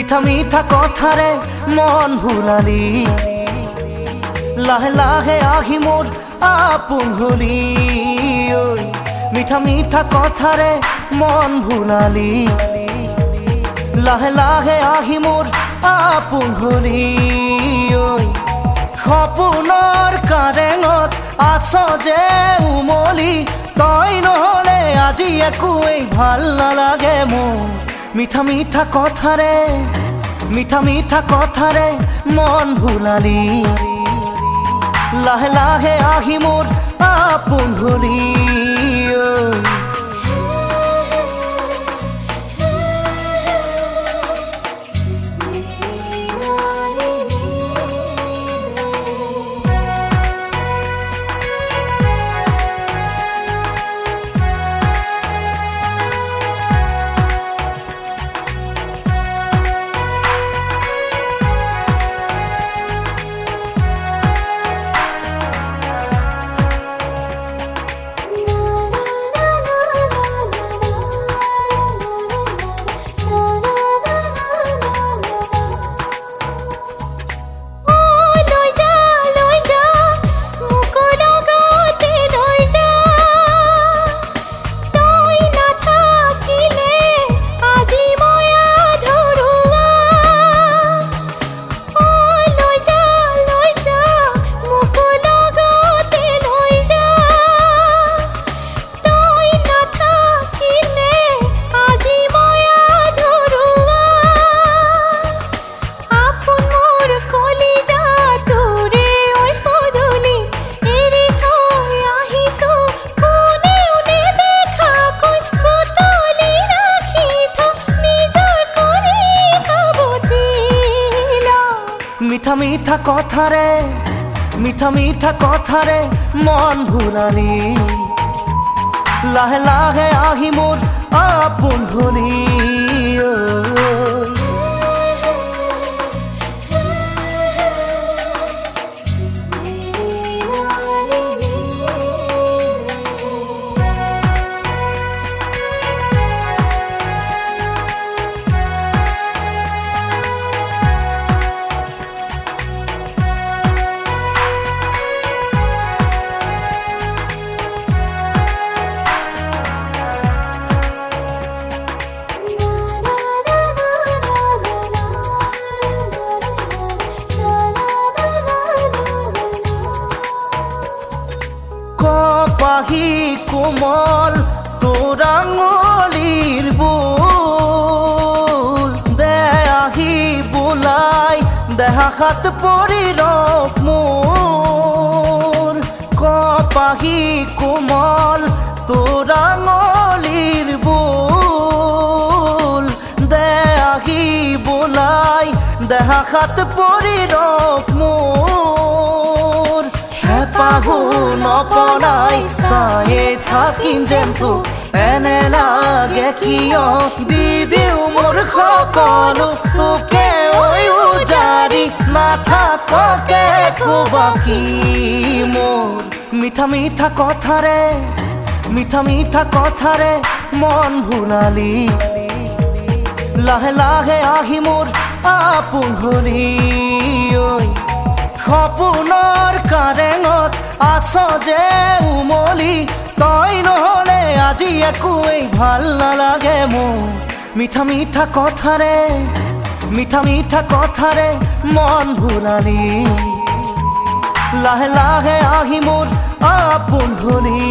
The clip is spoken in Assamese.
মিঠা মিঠা কথাৰে মন ভুলালি লাহে লাহে আহি মোৰ আপোন হলি ঐ মিঠা মিঠা কথাৰে মন ভুলালি লাহে লাহে আহি মোৰ আপোন হলি ঐ সপোনৰ কাৰেঙত আছ যে উমলি তই নহলে আজি একোৱেই ভাল নালাগে মোৰ মিঠা মিঠা কথাৰে মন ভুলালি লাহে লাহে আহি মোৰ আপোন হলি মিঠা মিঠা কথাৰে মন ভুলালি লাহে লাহে আহি মোৰ আপোন হলি কপাহি কোমল তোৰ আঙুলিৰ বোল দে আহি বোলাই দেহাত পৰি ৰখ মোৰ কপাহি কোমল তোৰ আঙুলিৰ বোল দে আহি বোলাই দেহাত পৰি ৰখ মোৰ পাহু নপনাই চায়ে থাকিম যেন তোক এনে লাগে কিয় দি দিওঁ মোৰ সকলো তোকে উজাৰি নাথাককে বাকী মোৰ মিঠা মিঠা কথাৰে মন ভুলালি লাহে লাহে আহি মোৰ আপোন হলি সপোনৰ কাৰেঙত আছ যে উমলি তই নহলে আজি একোৱেই ভাল নালাগে মোৰ মিঠা মিঠা কথাৰে মন ভুলালি লাহে লাহে আহি মোৰ আপোন হলি